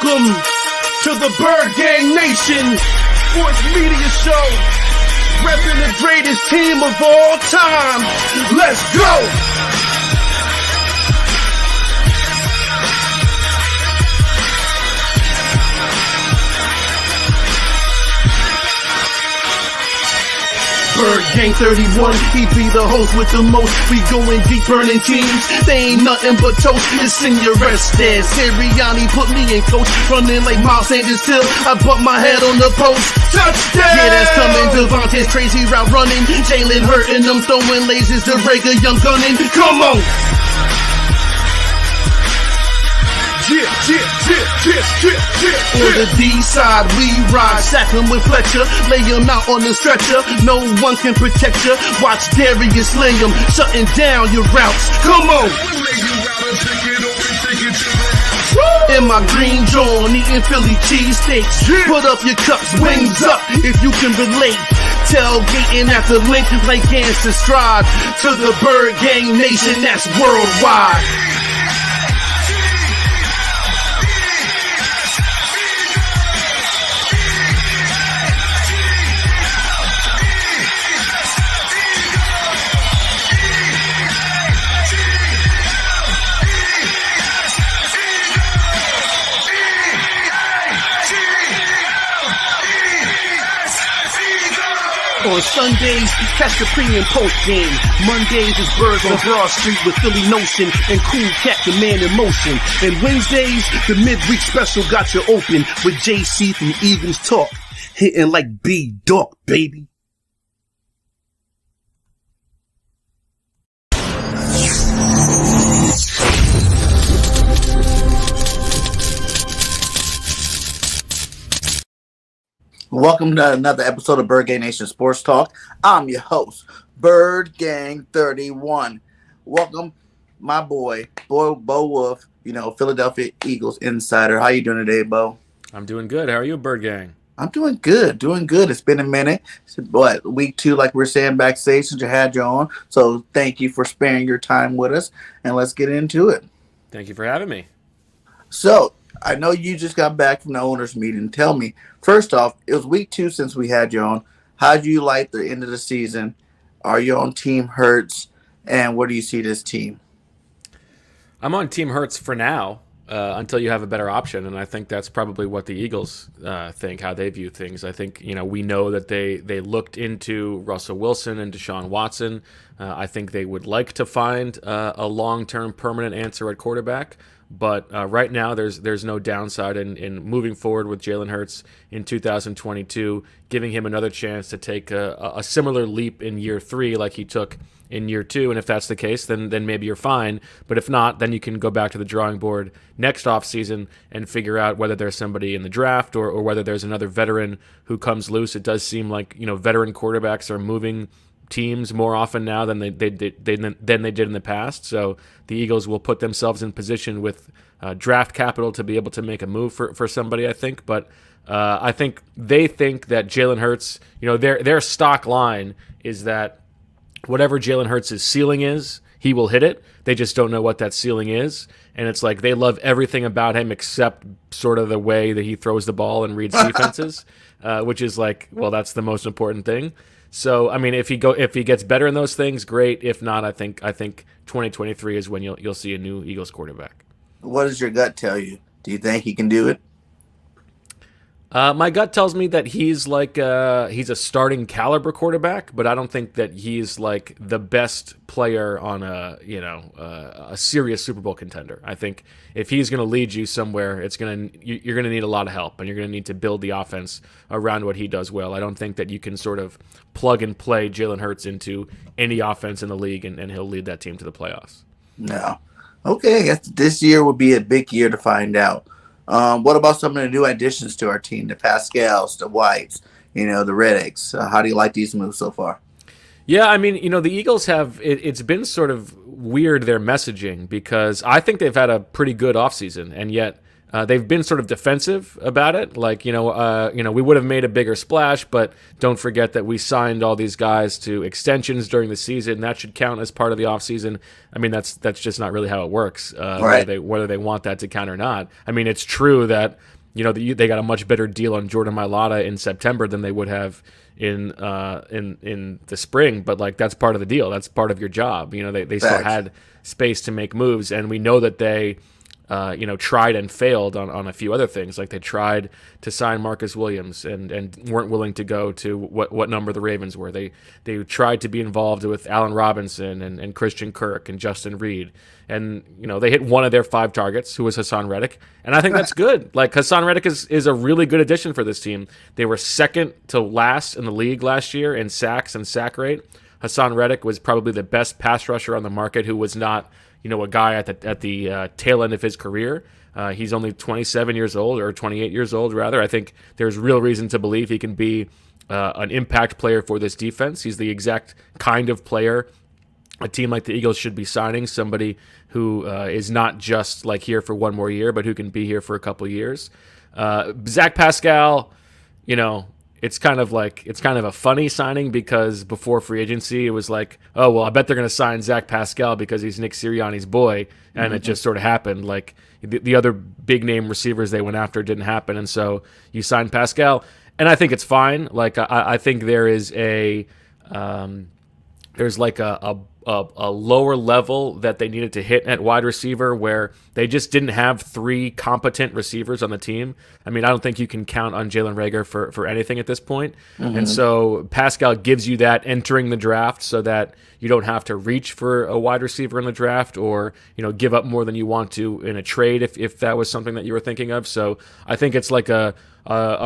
Welcome to the Bird Gang Nation Sports Media Show, repping the greatest team of all time. Let's go! Bird Gang 31, he be the host with the most. We going deep, burning teams. They ain't nothing but toast. It's in your rest there. Sirianni put me in coach, running like Miles Sanders till I bumped my head on the post. Touchdown! Yeah, that's coming. Devontae's crazy route running. Jalen hurting them, throwing lasers to break a young gunning. Come on! On the D side, we ride, sack him with Fletcher, lay him out on the stretcher. No one can protect you. Watch Darius lay him, shutting down your routes. Come on! In my green John, eating Philly cheesesteaks. Put up your cups, wings up, if you can relate. Tailgating at the link like Gangsta Stride. To the Bird Gang Nation, that's worldwide. On Sundays, catch the pre and post game. Mondays is Birds on Broad Street with Philly Notion and Cool Cat the Man in Motion. And Wednesdays, the midweek special got you open with JC from Eagles Talk, hitting like B-Dog, baby. Welcome to another episode of Bird Gang Nation Sports Talk. I'm your host, Bird Gang 31. Welcome, my boy Bo Wolf, Philadelphia Eagles insider. How you doing today, Bo? I'm doing good. How are you, Bird Gang? I'm doing good, It's been a minute. It's week 2, like we were saying backstage, since you had you on. So thank you for sparing your time with us, and let's get into it. Thank you for having me. So, I know you just got back from the owners' meeting. Tell me, first off, it was week 2 since we had you on. How do you like the end of the season? Are you on Team Hurts? And where do you see this team? I'm on Team Hurts for now until you have a better option. And I think that's probably what the Eagles think, how they view things. I think, we know that they looked into Russell Wilson and Deshaun Watson. I think they would like to find a long-term permanent answer at quarterback. But right now, there's no downside in moving forward with Jalen Hurts in 2022, giving him another chance to take a similar leap in year 3 like he took in year 2. And if that's the case, then maybe you're fine. But if not, then you can go back to the drawing board next offseason and figure out whether there's somebody in the draft or whether there's another veteran who comes loose. It does seem like veteran quarterbacks are moving teams more often now than they did in the past. So the Eagles will put themselves in position with draft capital to be able to make a move for somebody, I think. But I think they think that Jalen Hurts, their stock line is that whatever Jalen Hurts' ceiling is, he will hit it. They just don't know what that ceiling is. And it's like they love everything about him except sort of the way that he throws the ball and reads defenses, which is like, well, that's the most important thing. So, I mean, if he gets better in those things, great. If not, I think 2023 is when you'll see a new Eagles quarterback. What does your gut tell you? Do you think he can do it? My gut tells me that he's a starting caliber quarterback, but I don't think that he's like the best player on a serious Super Bowl contender. I think if he's going to lead you somewhere, you're going to need a lot of help, and you're going to need to build the offense around what he does well. I don't think that you can sort of plug and play Jalen Hurts into any offense in the league, and he'll lead that team to the playoffs. No. Okay, this year will be a big year to find out. What about some of the new additions to our team, the Pascals, the Whites, the Reddick's? How do you like these moves so far? Yeah, I mean, the Eagles have, it's been sort of weird, their messaging, because I think they've had a pretty good offseason, and yet They've been sort of defensive about it, like we would have made a bigger splash, but don't forget that we signed all these guys to extensions during the season. That should count as part of the offseason. I mean, that's just not really how it works. Right. Whether they want that to count or not. I mean, it's true that they got a much better deal on Jordan Mailata in September than they would have in the spring, but like that's part of the deal. That's part of your job. They still had space to make moves, and we know that they tried and failed on a few other things. Like they tried to sign Marcus Williams and weren't willing to go to what number the Ravens were. They tried to be involved with Allen Robinson and Christian Kirk and Justin Reed. And, they hit one of their 5 targets, who was Hassan Reddick. And I think that's good. Like Hassan Reddick is a really good addition for this team. They were second to last in the league last year in sacks and sack rate. Hassan Reddick was probably the best pass rusher on the market who was not a guy at the tail end of his career. He's only 27 years old, or 28 years old, rather. I think there's real reason to believe he can be an impact player for this defense. He's the exact kind of player a team like the Eagles should be signing, somebody who is not just like here for one more year, but who can be here for a couple of years. Zach Pascal, it's kind of a funny signing, because before free agency, it was like, oh, well, I bet they're going to sign Zach Pascal because he's Nick Sirianni's boy. And it just sort of happened. Like the other big name receivers they went after didn't happen. And so you signed Pascal, and I think it's fine. Like, I think there is there's like a lower level that they needed to hit at wide receiver, where they just didn't have 3 competent receivers on the team. I mean, I don't think you can count on Jalen Reagor for anything at this point. And so Pascal gives you that entering the draft, so that you don't have to reach for a wide receiver in the draft, or give up more than you want to in a trade if that was something that you were thinking of. So I think it's like a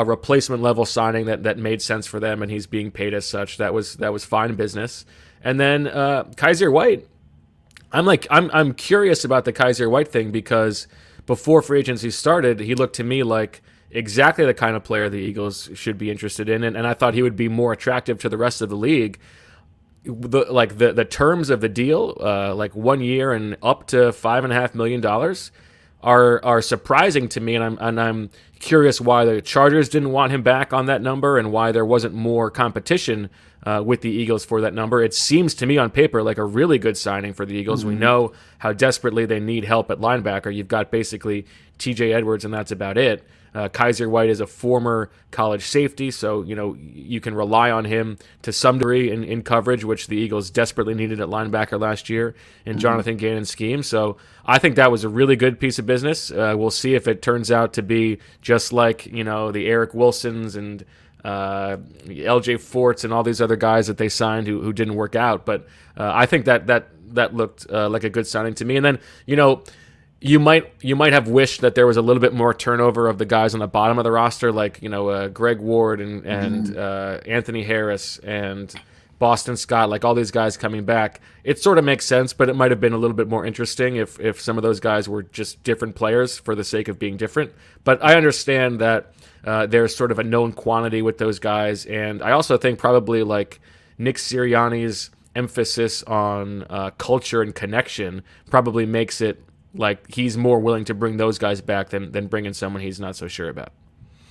replacement level signing that made sense for them, and he's being paid as such. That was fine business. And then Kaiser White, I'm curious about the Kaiser White thing, because before free agency started, he looked to me like exactly the kind of player the Eagles should be interested in, and I thought he would be more attractive to the rest of the league. The terms of the deal, like 1 year and up to $5.5 million, are surprising to me, and I'm curious why the Chargers didn't want him back on that number, and why there wasn't more competition with the Eagles for that number. It seems to me on paper like a really good signing for the Eagles. We know how desperately they need help at linebacker. You've got basically TJ Edwards, and that's about it. Kaiser White is a former college safety, so you can rely on him to some degree in coverage, which the Eagles desperately needed at linebacker last year in Jonathan Gannon's scheme. So I think that was a really good piece of business. We'll see if it turns out to be just like the Eric Wilsons and LJ Forts and all these other guys that they signed who didn't work out. But I think that looked like a good signing to me. And then you might have wished that there was a little bit more turnover of the guys on the bottom of the roster, like Greg Ward and Anthony Harris and Boston Scott, like all these guys coming back. It sort of makes sense, but it might have been a little bit more interesting if some of those guys were just different players for the sake of being different. But I understand that there's sort of a known quantity with those guys, and I also think probably like Nick Sirianni's emphasis on culture and connection probably makes it like he's more willing to bring those guys back than bringing someone he's not so sure about.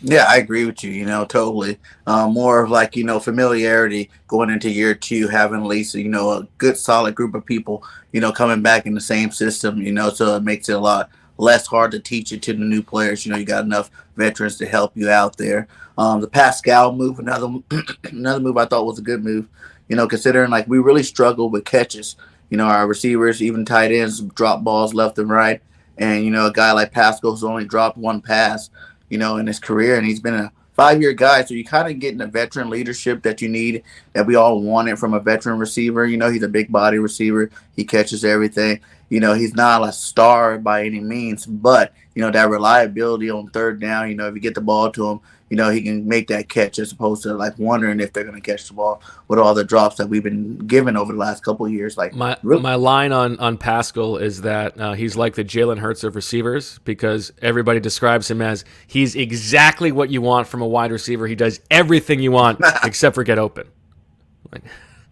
Yeah, I agree with you, totally. More of like, familiarity going into year 2, having at least, a good solid group of people, coming back in the same system, so it makes it a lot less hard to teach it to the new players. You got enough veterans to help you out there. The Pascal move, another move I thought was a good move, considering like we really struggled with catches. Our receivers, even tight ends, drop balls left and right. And, a guy like Pascal's only dropped 1 pass, in his career. And he's been a 5-year guy. So you kind of getting the veteran leadership that you need, that we all wanted from a veteran receiver. He's a big body receiver. He catches everything. He's not a star by any means, but, that reliability on third down, if you get the ball to him, he can make that catch, as opposed to like wondering if they're going to catch the ball with all the drops that we've been given over the last couple of years. Like my line on Pascal is that he's like the Jalen Hurts of receivers, because everybody describes him as he's exactly what you want from a wide receiver. He does everything you want except for get open.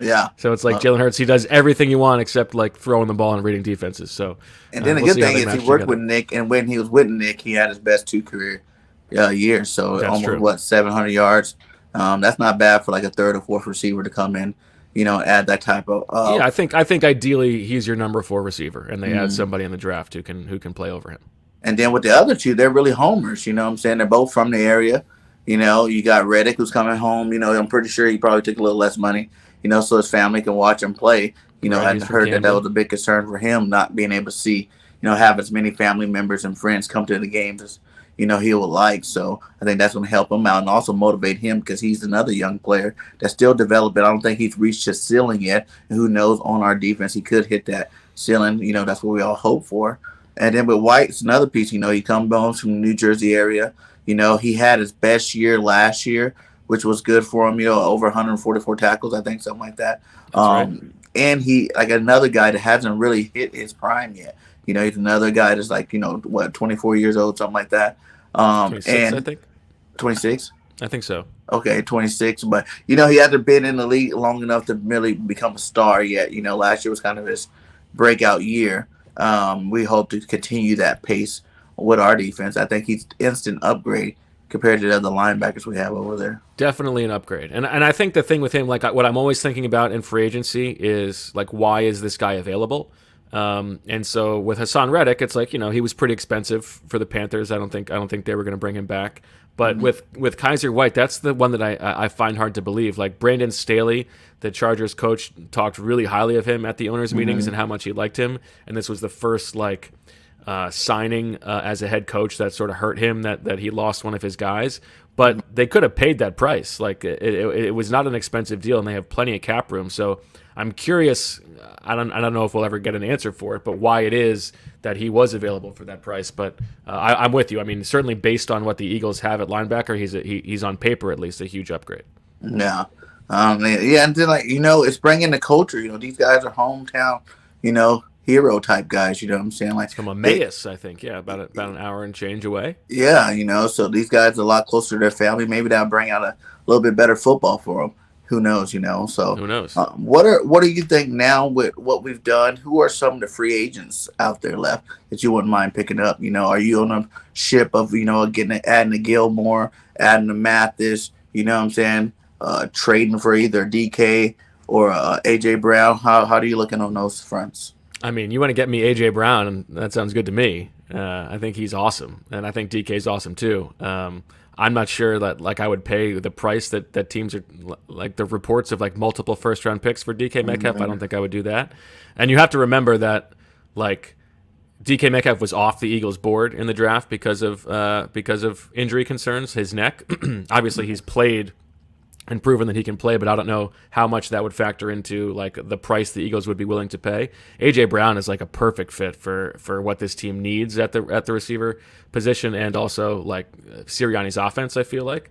Yeah. So it's like Jalen Hurts, he does everything you want except like throwing the ball and reading defenses. So And then the we'll good see how thing they is he match worked together. with Nick, and when he was with Nick, he had his best 2 career years. So That's almost true. 700 yards. That's not bad for like a third or fourth receiver to come in, add that type of. Yeah, I think ideally he's your number 4 receiver, and they add mm. somebody in the draft who can play over him. And then with the other two, they're really homers. You know what I'm saying? They're both from the area. You got Reddick who's coming home. I'm pretty sure he probably took a little less money, so his family can watch him play. Right, I he's from heard that Camden. was a big concern for him, not being able to see, have as many family members and friends come to the games as, he would like. So I think that's going to help him out and also motivate him because he's another young player that's still developing. I don't think he's reached his ceiling yet. And who knows, on our defense, he could hit that ceiling. That's what we all hope for. And then with White, it's another piece. He comes from the New Jersey area. He had his best year last year, which was good for him. Over 144 tackles, I think, something like that. That's right. And he like another guy that hasn't really hit his prime yet. He's another guy that's like 24 years old, something like that. 26, I think. 26. I think so. Okay, 26. But he hasn't been in the league long enough to really become a star yet. Last year was kind of his breakout year. We hope to continue that pace with our defense. I think he's instant upgrade compared to the other linebackers we have over there. Definitely an upgrade. And I think the thing with him, like what I'm always thinking about in free agency is like, why is this guy available? And so with Hassan Reddick, it's like, he was pretty expensive for the Panthers. I don't think they were going to bring him back. But with Kaiser White, that's the one that I find hard to believe. Like Brandon Staley, the Chargers coach, talked really highly of him at the owners' meetings and how much he liked him. And this was the first signing as a head coach that sort of hurt him, that he lost one of his guys. But they could have paid that price. Like it was not an expensive deal, and they have plenty of cap room. So I'm curious. I don't know if we'll ever get an answer for it, but why it is that he was available for that price. But I'm with you. I mean, certainly based on what the Eagles have at linebacker, he's on paper at least a huge upgrade. Yeah, yeah, and then it's bringing the culture. These guys are hometown, hero type guys. You know what I'm saying? Like from Emmaus, I think. Yeah, about an hour and change away. Yeah, so these guys are a lot closer to their family. Maybe that'll bring out a little bit better football for them. Who knows? So who knows? What do you think now with what we've done? Who are some of the free agents out there left that you wouldn't mind picking up? Are you on a ship of adding to Gilmore, adding to Mathis? You know what I'm saying? Trading for either DK or AJ Brown. How do you looking on those fronts? I mean, you want to get me AJ Brown, and that sounds good to me. I think he's awesome, and I think DK's awesome too. I'm not sure that I would pay the price that teams are like the reports of multiple first round picks for DK Metcalf. Mm-hmm. I don't think I would do that. And you have to remember that DK Metcalf was off the Eagles board in the draft because of injury concerns, his neck. Obviously, he's played and proven that he can play, but I don't know how much that would factor into the price the Eagles would be willing to pay. AJ Brown is a perfect fit for what this team needs at the receiver position, and also Sirianni's offense, I feel like.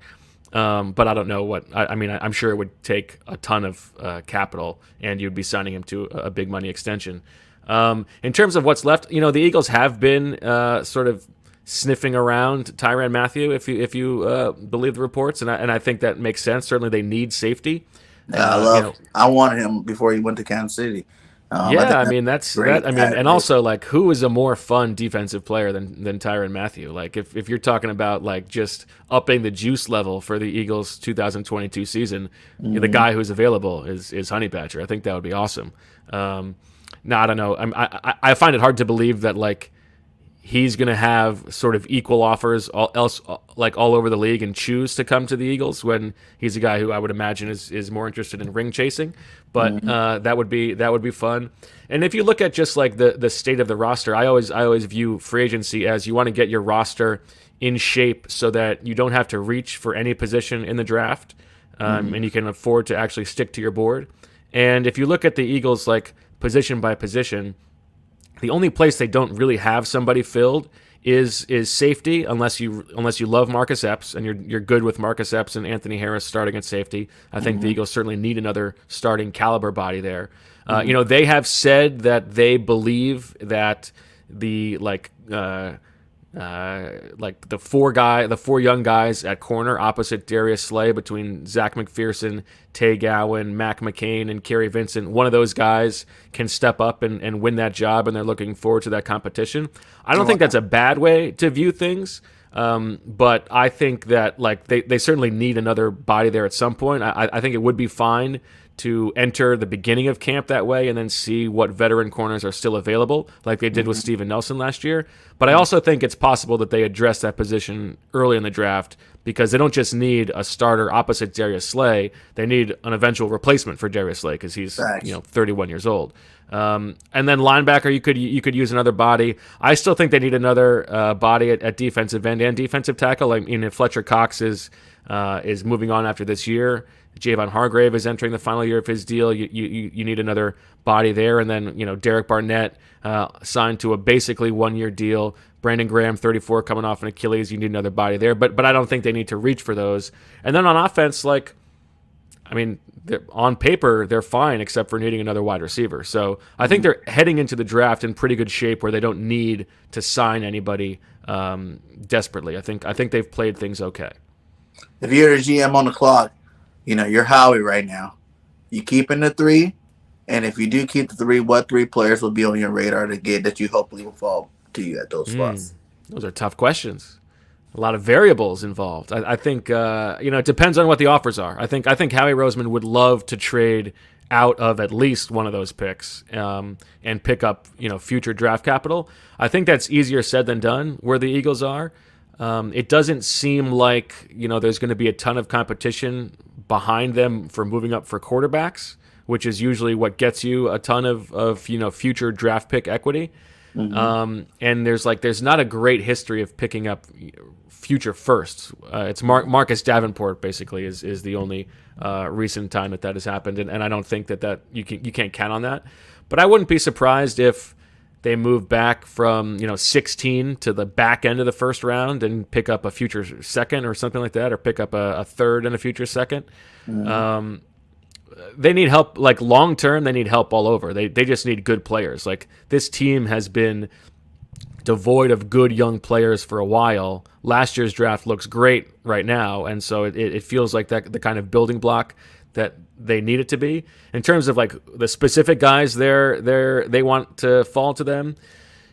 But I don't know what I mean. I'm sure it would take a ton of capital, and you'd be signing him to a big money extension. In terms of what's left, the Eagles have been sort of sniffing around Tyrann Mathieu, if you believe the reports, and I think that makes sense. Certainly, they need safety. Yeah, I wanted him before he went to Kansas City. I mean that's great. And also who is a more fun defensive player than Tyrann Mathieu? If you're talking about just upping the juice level for the Eagles 2022 season, the guy who's available is Honey Badger. I think that would be awesome. I don't know. I find it hard to believe that he's going to have sort of equal offers all over the league and choose to come to the Eagles when he's a guy who I would imagine is more interested in ring chasing. But that would be fun. And if you look at just the state of the roster, I always view free agency as you want to get your roster in shape so that you don't have to reach for any position in the draft, and you can afford to actually stick to your board. And if you look at the Eagles position by position, the only place they don't really have somebody filled is safety, unless you love Marcus Epps and you're good with Marcus Epps and Anthony Harris starting at safety. I think the Eagles certainly need another starting caliber body there. They have said that they believe that the Like the four young guys at corner opposite Darius Slay, between Zach McPherson, Tay Gowan, Mac McCain, and Kerry Vincent. One of those guys can step up and win that job, and they're looking forward to that competition. I don't think that's a bad way to view things. But I think that like they certainly need another body there at some point. I think it would be fine to enter the beginning of camp that way and then see what veteran corners are still available, like they did with Steven Nelson last year. But I also think it's possible that they address that position early in the draft, because they don't just need a starter opposite Darius Slay. They need an eventual replacement for Darius Slay, because he's 31 years old. And then linebacker, you could use another body. I still think they need another body at defensive end and defensive tackle. I mean, if Fletcher Cox is moving on after this year, Javon Hargrave is entering the final year of his deal. You need another body there, and then Derek Barnett signed to a basically 1-year deal. Brandon Graham, 34, coming off an Achilles. You need another body there, but I don't think they need to reach for those. And then on offense, on paper, they're fine except for needing another wide receiver. So I think they're heading into the draft in pretty good shape, where they don't need to sign anybody desperately. I think they've played things okay. If you're a GM on the clock, you're Howie right now. You keeping the 3, and if you do keep the 3, what 3 players will be on your radar to get that you hopefully will fall to you at those spots? Those are tough questions. A lot of variables involved. I think it depends on what the offers are. I think Howie Roseman would love to trade out of at least one of those picks and pick up future draft capital. I think that's easier said than done where the Eagles are. It doesn't seem like there's going to be a ton of competition behind them for moving up for quarterbacks, which is usually what gets you a ton of future draft pick equity. And there's not a great history of picking up future firsts. It's Marcus Davenport basically is the only recent time that has happened, and I don't think that you can't count on that. But I wouldn't be surprised if they move back from 16 to the back end of the first round and pick up a future second or something like that, or pick up a third and a future second. They need help, like long term. They need help all over. They just need good players. Like, this team has been devoid of good young players for a while. Last year's draft looks great right now, and so it feels like that the kind of building block that they need it to be. In terms of like the specific guys they want to fall to them,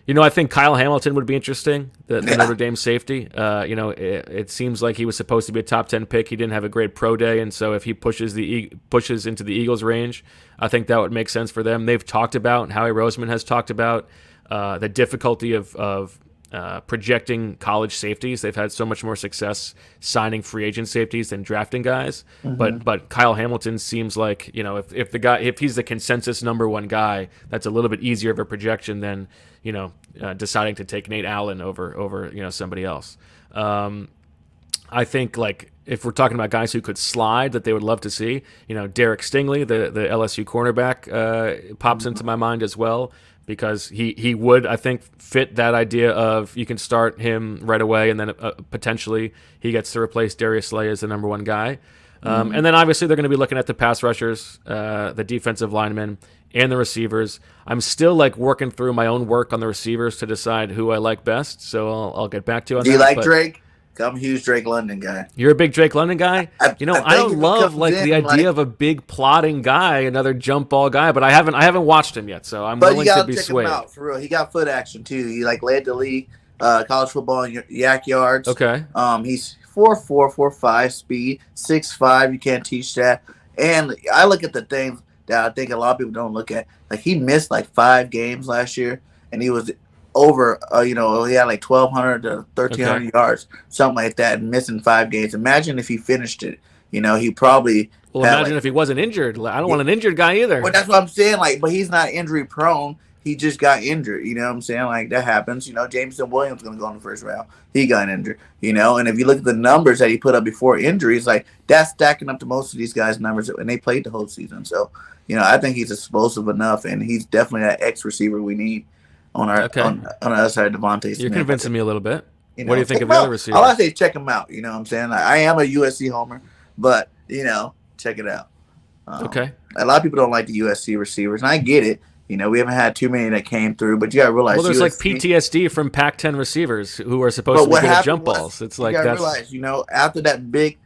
I think Kyle Hamilton would be interesting, the Notre Dame safety. It seems like he was supposed to be a top 10 pick. He didn't have a great pro day, and so if he pushes into the Eagles range, I think that would make sense for them. They've talked about, Howie Roseman has talked about the difficulty of projecting college safeties. They've had so much more success signing free agent safeties than drafting guys. But Kyle Hamilton seems like, if he's the consensus number 1 guy, that's a little bit easier of a projection than deciding to take Nate Allen over somebody else. I think, like, if we're talking about guys who could slide that they would love to see, Derek Stingley, the LSU cornerback, pops into my mind as well, because he would, I think, fit that idea of you can start him right away, and then potentially he gets to replace Darius Slay as the number 1 guy. And then obviously they're going to be looking at the pass rushers, the defensive linemen, and the receivers. I'm still working through my own work on the receivers to decide who I like best, so I'll get back to you on that. Do you like Drake? I'm a huge Drake London guy. You're a big Drake London guy? I don't love the idea of a big plotting guy, another jump ball guy, but I haven't watched him yet, so I'm willing to be swayed. But you gotta check him out, for real. He got foot action too. He led the league college football in yak yards. Okay. He's 4'4", 4'5", speed, 6'5". You can't teach that. And I look at the things that I think a lot of people don't look at. Like, he missed 5 games last year, and he was over, he had 1,200 to 1,300 yards, something like that, and missing 5 games. Imagine if he finished it. He probably. Well, imagine if he wasn't injured. I don't want an injured guy either. Well, that's what I'm saying. But he's not injury prone. He just got injured. You know what I'm saying? That happens. Jameson Williams going to go in the first round. He got injured. And if you look at the numbers that he put up before injuries, that's stacking up to most of these guys' numbers, and they played the whole season. So, I think he's explosive enough, and he's definitely that X receiver we need on our on the other side of Devontae Smith. You're convincing me a little bit. What do you think of the other receivers? All I say, check him out. You know what I'm saying? I am a USC homer, but check it out. Okay. A lot of people don't like the USC receivers, and I get it. We haven't had too many that came through, but you got to realize. Well, there's like USC, PTSD from Pac-10 receivers who are supposed but to be what good at happened jump was, balls. It's you like got to that's realize, after that big,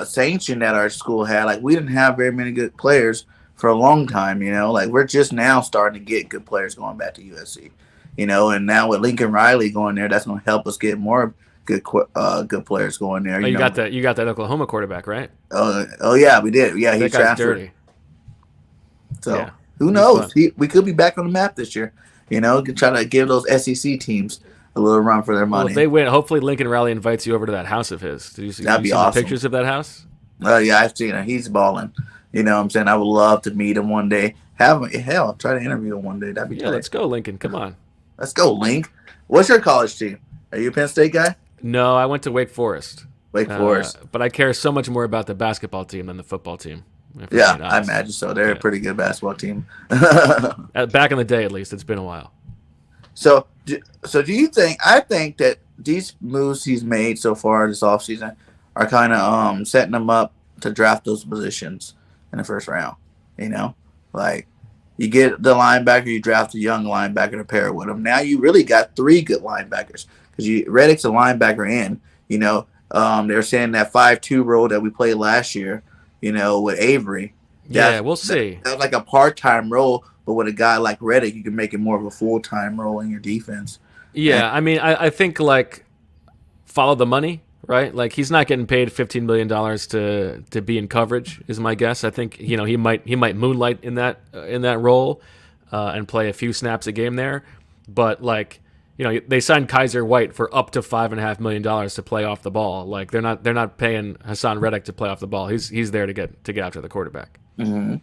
sanction that our school had, like we didn't have very many good players for a long time. Like we're just now starting to get good players going back to USC. And now with Lincoln Riley going there, that's going to help us get more good players going there. oh, you got that Oklahoma quarterback, right? Oh yeah, we did. Yeah, he That guy's transferred. dirty. So Yeah, who he's knows? fun. We could be back on the map this year. Could try to give those SEC teams a little run for their Well, money. if they win, hopefully Lincoln Riley invites you over to that house of his. Did you see, That'd be the awesome. pictures of that house? Yeah, I've seen it. He's balling. You know what I'm saying? I would love to meet him one day. Have him, hell, try to interview him one day. That'd be Yeah, tight. let's go, Lincoln. Come on. Let's go, Link. What's your college team? Are you a Penn State guy? No, I went to Wake Forest. Wake Forest. But I care so much more about the basketball team than the football team. if I'm Yeah, being I honest. imagine so. They're a Yeah. pretty good basketball team. Back in the day, at least, it's been a while. So do you think? I think that these moves he's made so far this offseason are kind of setting him up to draft those positions in the first round. Like you get the linebacker, you draft a young linebacker to pair with him. Now you really got three good linebackers because Reddick's a linebacker in. They're saying that 5-2 role that we played last year. With Avery. Yeah, we'll see. That was like a part-time role, but with a guy like Reddick, you can make it more of a full-time role in your defense. Yeah, I mean, I think like follow the money, right? Like he's not getting paid $15 million to be in coverage, is my guess. I think he might moonlight in that role and play a few snaps a game there, but like they signed Kaiser White for up to $5.5 million to play off the ball. Like they're not paying Hassan Reddick to play off the ball. He's there to get after the quarterback. Mm-hmm.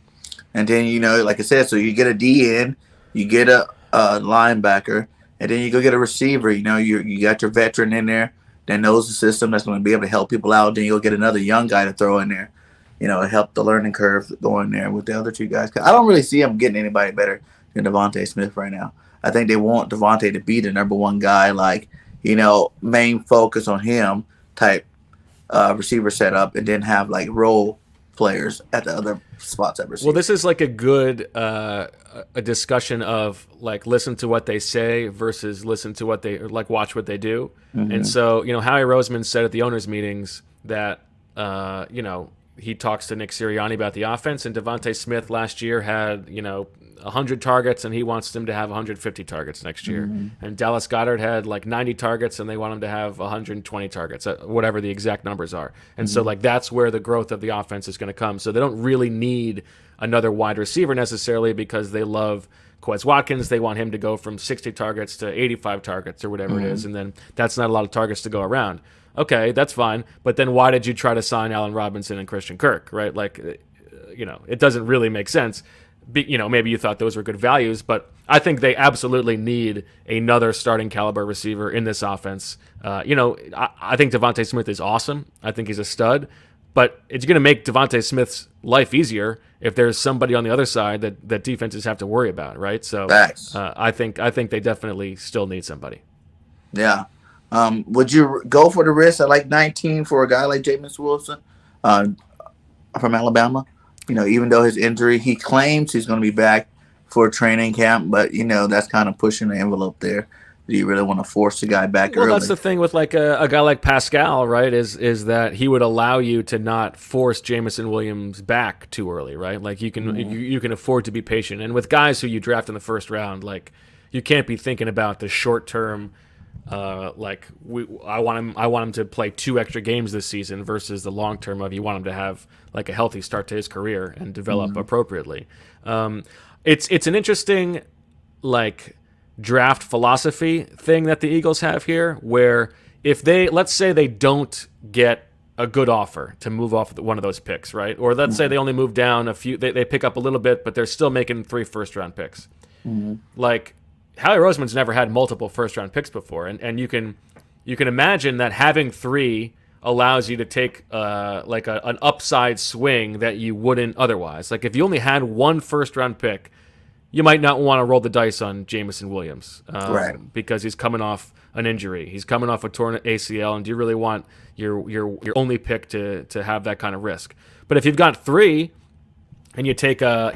And then like I said, so you get a DN, you get a linebacker, and then you go get a receiver. You got your veteran in there that knows the system that's going to be able to help people out. Then you'll get another young guy to throw in there, to help the learning curve go in there with the other two guys. 'Cause I don't really see him getting anybody better than Devontae Smith right now. I think they want Devontae to be the number one guy, like, main focus on him type receiver setup, and then have like role players at the other spots at receiver. Well, this is like a good a discussion of like listen to what they say versus listen to what they like watch what they do. Mm-hmm. And so Howie Roseman said at the owners' meetings that he talks to Nick Sirianni about the offense, and Devontae Smith last year had 100 targets, and he wants them to have 150 targets next year. Mm-hmm. And Dallas Goedert had like 90 targets, and they want him to have 120 targets, whatever the exact numbers are. And so like that's where the growth of the offense is going to come. So they don't really need another wide receiver necessarily because they love Quez Watkins. They want him to go from 60 targets to 85 targets or whatever it is, and then that's not a lot of targets to go around. Okay, that's fine. But then why did you try to sign Allen Robinson and Christian Kirk, right? Like, it doesn't really make sense. Maybe you thought those were good values, but I think they absolutely need another starting caliber receiver in this offense. I think Devontae Smith is awesome. I think he's a stud, but it's going to make Devontae Smith's life easier if there's somebody on the other side that defenses have to worry about, right? So I think they definitely still need somebody. Yeah. Would you go for the risk at like 19 for a guy like Jameis Wilson from Alabama? Even though his injury, he claims he's going to be back for training camp, but that's kind of pushing the envelope there. Do you really want to force the guy back early? Well, that's the thing with like a guy like Pascal, right? Is that he would allow you to not force Jamison Williams back too early, right? Like you can you can afford to be patient, and with guys who you draft in the first round, like you can't be thinking about the short term. I want him to play 2 extra games this season versus the long term of you want him to have like a healthy start to his career and develop appropriately. It's an interesting like draft philosophy thing that the Eagles have here, where if let's say they don't get a good offer to move off one of those picks, right? Or let's say they only move down a few, they pick up a little bit, but they're still making 3 first-round picks. Mm-hmm. Like Howie Roseman's never had multiple first-round picks before, and you can imagine that having 3 allows you to take an upside swing that you wouldn't otherwise. Like if you only had 1 first-round pick, you might not want to roll the dice on Jamison Williams, right? Because he's coming off an injury, he's coming off a torn ACL, and do you really want your only pick to have that kind of risk? But if you've got 3, and you take a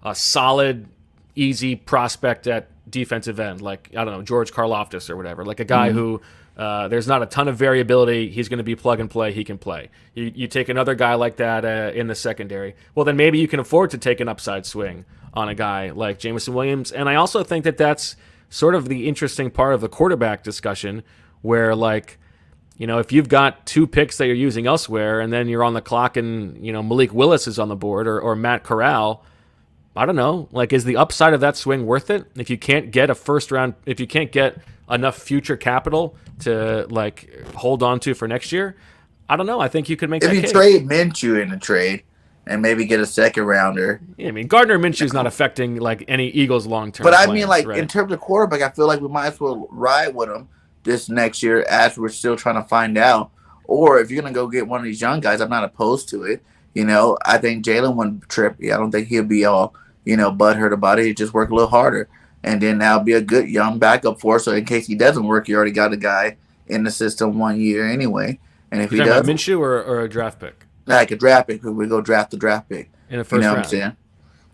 a solid, easy prospect at defensive end, like, I don't know, George Karlaftis or whatever, like a guy who there's not a ton of variability. He's going to be plug and play. He can play. You take another guy like that in the secondary. Well, then maybe you can afford to take an upside swing on a guy like Jameson Williams. And I also think that that's sort of the interesting part of the quarterback discussion where, like, you know, if you've got 2 picks that you're using elsewhere and then you're on the clock and, you know, Malik Willis is on the board or Matt Corral, I don't know. Like, is the upside of that swing worth it? If you can't get a first round, if you can't get enough future capital to, like, hold on to for next year, I don't know. I think you could make that case. If you trade Minshew in a trade and maybe get a second rounder. Yeah, I mean, Gardner Minshew's not affecting, like, any Eagles long-term But I plans, mean, like, right? in terms of quarterback, I feel like we might as well ride with him this next year as we're still trying to find out. Or if you're going to go get one of these young guys, I'm not opposed to it. You know, I think Jalen wouldn't trip. I don't think he'll be all, you know, butthurt about it. He'd just work a little harder. And then that'll be a good young backup for us. So in case he doesn't work, you already got a guy in the system 1 year anyway. And if he does, Minshew or a draft pick? Like a draft pick, we go draft the draft pick. In the first round. What I'm saying?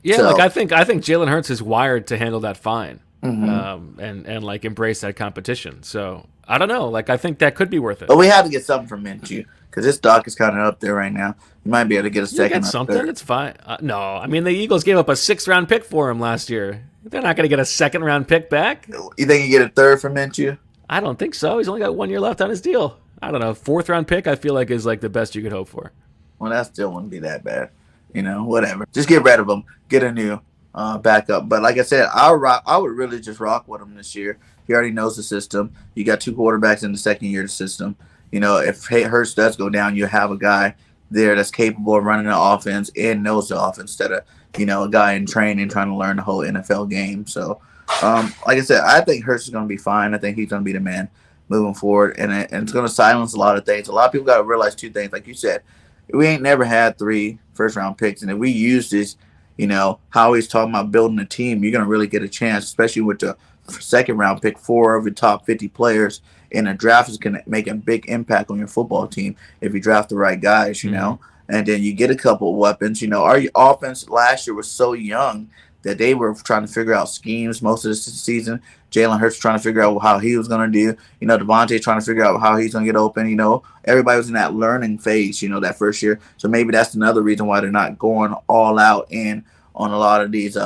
Yeah, So- like I think Jalen Hurts is wired to handle that fine, Mm-hmm. and like embrace that competition. So I don't know. Like I think that could be worth it. But we have to get something from Minshew because his stock is kind of up there right now. You might be able to get a You second. get or something. third. It's fine. No, I mean the Eagles gave up a 6th-round pick for him last year. They're not going to get a 2nd-round pick back. You think you get a third from Minshew? I don't think so. He's only got 1 year left on his deal. I don't know. 4th-round pick, I feel like is like the best you could hope for. Well, that still wouldn't be that bad. You know, whatever. Just get rid of him. Get a new backup. But like I said, I would really just rock with him this year. He already knows the system. You got 2 quarterbacks in the second year of the system. You know, if Hurts does go down, you have a guy there that's capable of running the offense and knows the offense instead of, you know, a guy in training trying to learn the whole NFL game. So, like I said, I think Hurts is going to be fine. I think he's going to be the man moving forward. And it's going to silence a lot of things. A lot of people got to realize 2 things. Like you said, we ain't never had 3 first-round picks. And if we use this, you know, how he's talking about building a team, you're going to really get a chance, especially with the 2nd-round pick, 4 of your top 50 players in a draft is going to make a big impact on your football team if you draft the right guys, you know. And then you get a couple of weapons. You know, our offense last year was so young that they were trying to figure out schemes most of the season. Jalen Hurts trying to figure out how he was going to do. You know, Devontae trying to figure out how he's going to get open. You know, everybody was in that learning phase, you know, that first year. So maybe that's another reason why they're not going all out in on a lot of these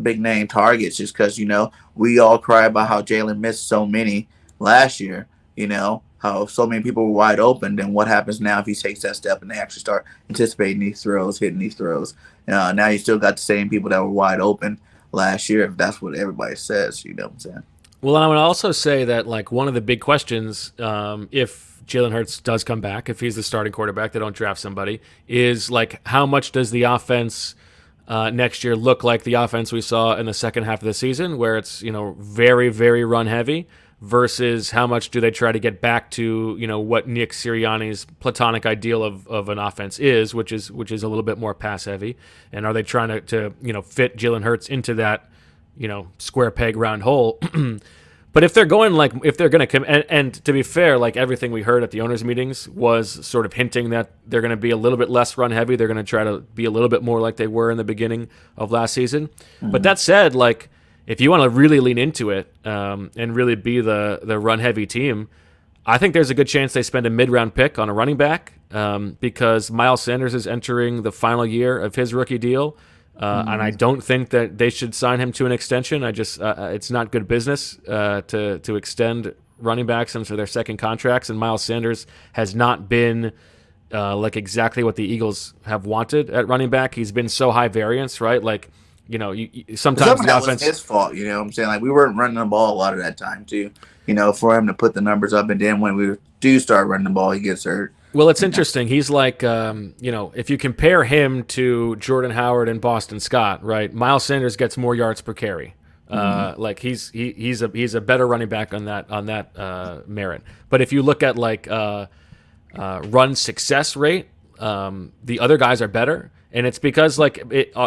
big name targets, just because, you know, we all cry about how Jalen missed so many last year, you know, how so many people were wide open. Then what happens now if he takes that step and they actually start anticipating these throws, hitting these throws? Now you still got the same people that were wide open last year, if that's what everybody says, you know what I'm saying? Well, and I would also say that, like, one of the big questions, if Jalen Hurts does come back, if he's the starting quarterback, they don't draft somebody, is, like, how much does the offense next year look like the offense we saw in the second half of the season, where it's, you know, very, very run heavy, versus how much do they try to get back to, you know, what Nick Sirianni's platonic ideal of an offense is, which is a little bit more pass heavy, and are they trying to you know, fit Jalen Hurts into that, you know, square peg round hole? But if they're going, like, if they're going to come, and to be fair, like, everything we heard at the owners' meetings was sort of hinting that they're going to be a little bit less run heavy. They're going to try to be a little bit more like they were in the beginning of last season. Mm-hmm. But that said, like, if you want to really lean into it and really be the run heavy team, I think there's a good chance they spend a mid-round pick on a running back because Miles Sanders is entering the final year of his rookie deal. And I don't think that they should sign him to an extension. I just it's not good business to extend running backs into their second contracts. And Miles Sanders has not been like exactly what the Eagles have wanted at running back. He's been so high variance, right? Like, you know, sometimes the offense was his fault. You know what I'm saying? Like, we weren't running the ball a lot of that time too. You know, for him to put the numbers up, and then when we do start running the ball, he gets hurt. Well, it's interesting. He's like, you know, if you compare him to Jordan Howard and Boston Scott, right? Miles Sanders gets more yards per carry. Like he's a better running back on that merit. But if you look at like run success rate, the other guys are better. And it's because, like,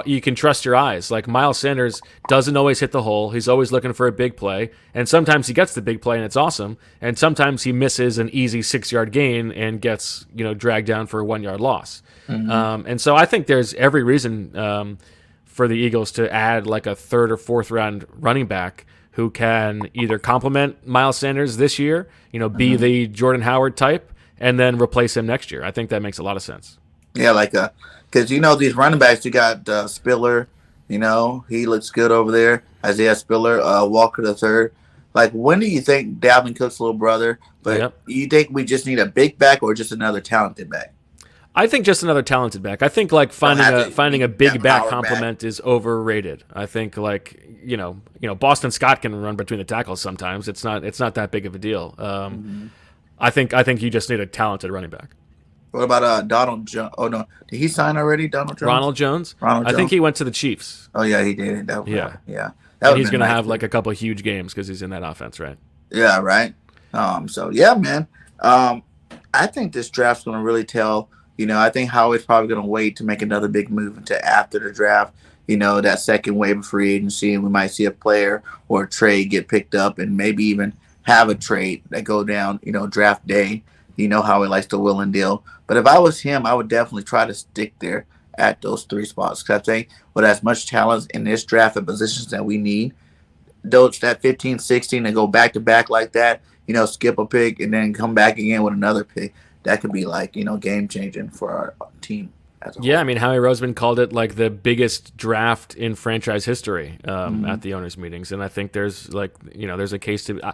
you can trust your eyes. Like, Miles Sanders doesn't always hit the hole. He's always looking for a big play. And sometimes he gets the big play, and it's awesome. And sometimes he misses an easy 6-yard gain and gets, you know, dragged down for a 1-yard loss. And so I think there's every reason for the Eagles to add like a third or fourth round running back who can either complement Miles Sanders this year, be the Jordan Howard type, and then replace him next year. I think that makes a lot of sense. Yeah, because these running backs, you got Spiller, he looks good over there. Isaiah Spiller, Walker the third. Like, when do you think Dalvin Cook's little brother? But you think we just need a big back or just another talented back? I think just another talented back. I think like finding a big back complement is overrated. I think Boston Scott can run between the tackles sometimes. It's not that big of a deal. I think you just need a talented running back. What about Donald Jones? Oh no, did he sign already? Donald Jones. Ronald Jones. I think he went to the Chiefs. Oh yeah, he did. Yeah. And he's going to have like a couple of huge games because he's in that offense, right? Yeah, right. So yeah, man. I think this draft's going to really tell. I think Howard's probably going to wait to make another big move until after the draft. That second wave of free agency, and we might see a player or a trade get picked up, and maybe even have a trade that go down. Draft day. How he likes to will and deal. But if I was him, I would definitely try to stick there at those three spots. Because I think with as much talent in this draft and positions that we need, that 15, 16 and go back to back like that, skip a pick and then come back again with another pick, that could be like, game changing for our team. Yeah, I mean, Howie Roseman called it like the biggest draft in franchise history at the owners' meetings. And I think there's there's a case to,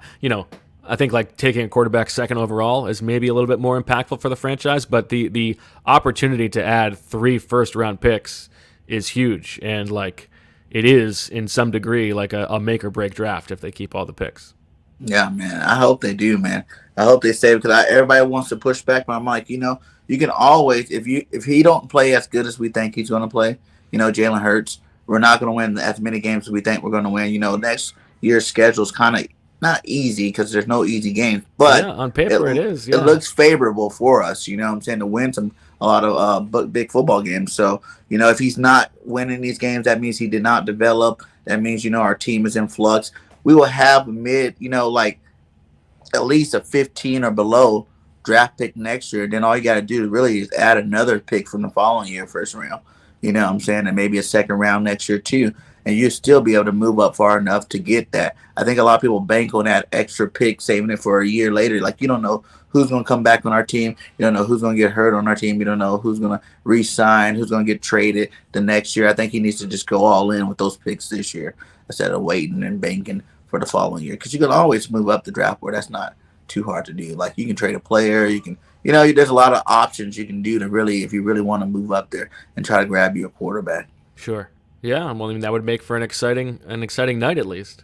I think like taking a quarterback second overall is maybe a little bit more impactful for the franchise, but the opportunity to add 3 first-round picks is huge, and like it is in some degree like a make or break draft if they keep all the picks. Yeah, man. I hope they do, man. I hope they save because everybody wants to push back, but I'm like, you can always if he don't play as good as we think he's going to play, Jalen Hurts, we're not going to win as many games as we think we're going to win. Next year's schedule is kind of not easy because there's no easy games, but on paper it is. Yeah. It looks favorable for us, what I'm saying, to win a lot of big football games. So, if he's not winning these games, that means he did not develop. That means, our team is in flux. We will have like at least a 15 or below draft pick next year. Then all you got to do really is add another pick from the following year, first round. What I'm saying? And maybe a second round next year too. And you'll still be able to move up far enough to get that. I think a lot of people bank on that extra pick, saving it for a year later. Like, you don't know who's going to come back on our team. You don't know who's going to get hurt on our team. You don't know who's going to re-sign, who's going to get traded the next year. I think he needs to just go all in with those picks this year instead of waiting and banking for the following year. Because you can always move up the draft board. That's not too hard to do. Like, you can trade a player. You can, there's a lot of options you can do to really, if you really want to move up there and try to grab you a quarterback. Sure. Yeah, well, I mean, that would make for an exciting night at least.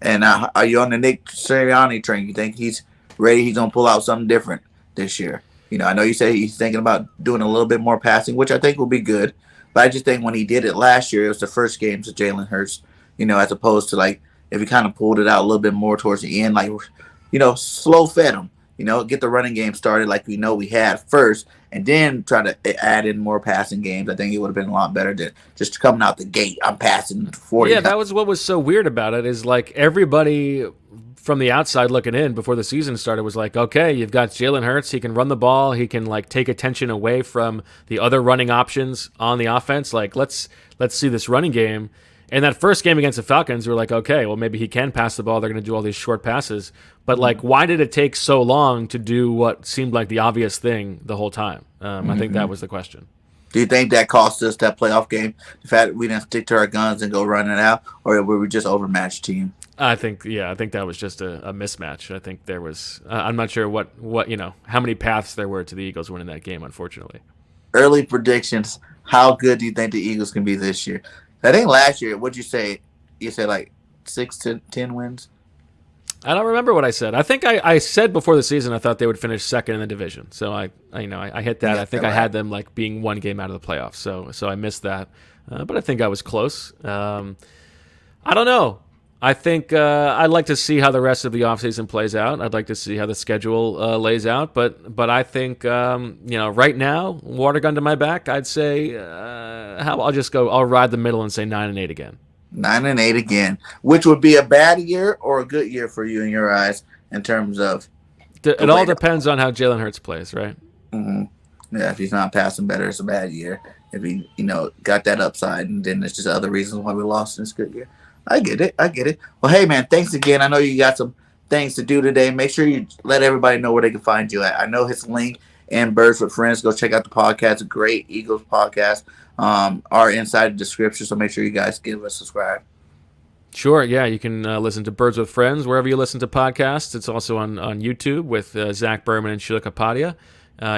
And are you on the Nick Sirianni train? You think he's ready? He's going to pull out something different this year? I know you say he's thinking about doing a little bit more passing, which I think will be good. But I just think when he did it last year, it was the first games of Jalen Hurts, as opposed to like if he kind of pulled it out a little bit more towards the end, like, slow fed him. Get the running game started like we know we had first, and then try to add in more passing games. I think it would have been a lot better than just coming out the gate. I'm passing 40. Yeah, that was what was so weird about it is like everybody from the outside looking in before the season started was like, okay, you've got Jalen Hurts. He can run the ball. He can like take attention away from the other running options on the offense. Like let's see this running game. And that first game against the Falcons, we were like, okay, well, maybe he can pass the ball. They're going to do all these short passes. But, like, why did it take so long to do what seemed like the obvious thing the whole time? I think that was the question. Do you think that cost us that playoff game? The fact that we didn't stick to our guns and go running out? Or were we just overmatched team? I think that was just a mismatch. I think there was I'm not sure what how many paths there were to the Eagles winning that game, unfortunately. Early predictions. How good do you think the Eagles can be this year? I think last year, what'd you say? You said like 6 to 10 wins? I don't remember what I said. I think I said before the season I thought they would finish second in the division. So I hit that. I think I had them like being one game out of the playoffs. So I missed that. But I think I was close. I don't know. I think I'd like to see how the rest of the offseason plays out. I'd like to see how the schedule lays out. But I think right now, water gun to my back, I'd say I'll ride the middle and say 9-8 again. 9-8 again, which would be a bad year or a good year for you in your eyes in terms of. It all depends on how Jalen Hurts plays, right? Mm-hmm. Yeah, if he's not passing better, it's a bad year. if he, got that upside, and then there's just other reasons why we lost in this good year. I get it. Well, hey man, thanks again. I know you got some things to do today. Make sure you let everybody know where they can find you at. I know his link and Birds with Friends. Go check out the podcast. A great Eagles podcast. Are inside the description, so make sure you guys give us a subscribe. Sure, yeah, you can listen to Birds with Friends wherever you listen to podcasts. It's also on YouTube with Zach Berman and Sheila Kapadia.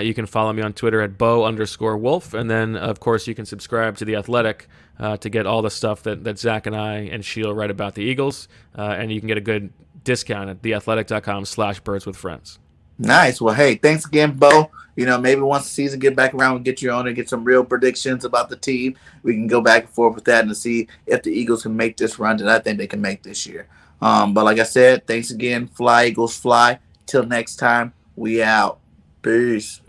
You can follow me on Twitter at Bo_Wolf. And then, of course, you can subscribe to The Athletic to get all the stuff that Zach and I and Sheila write about the Eagles. And you can get a good discount at theathletic.com/birdswithfriends. Nice. Well, hey, thanks again, Bo. Maybe once the season get back around, we'll get you on and get some real predictions about the team. We can go back and forth with that and see if the Eagles can make this run that I think they can make this year. But like I said, thanks again. Fly, Eagles, fly. Till next time, we out. Peace.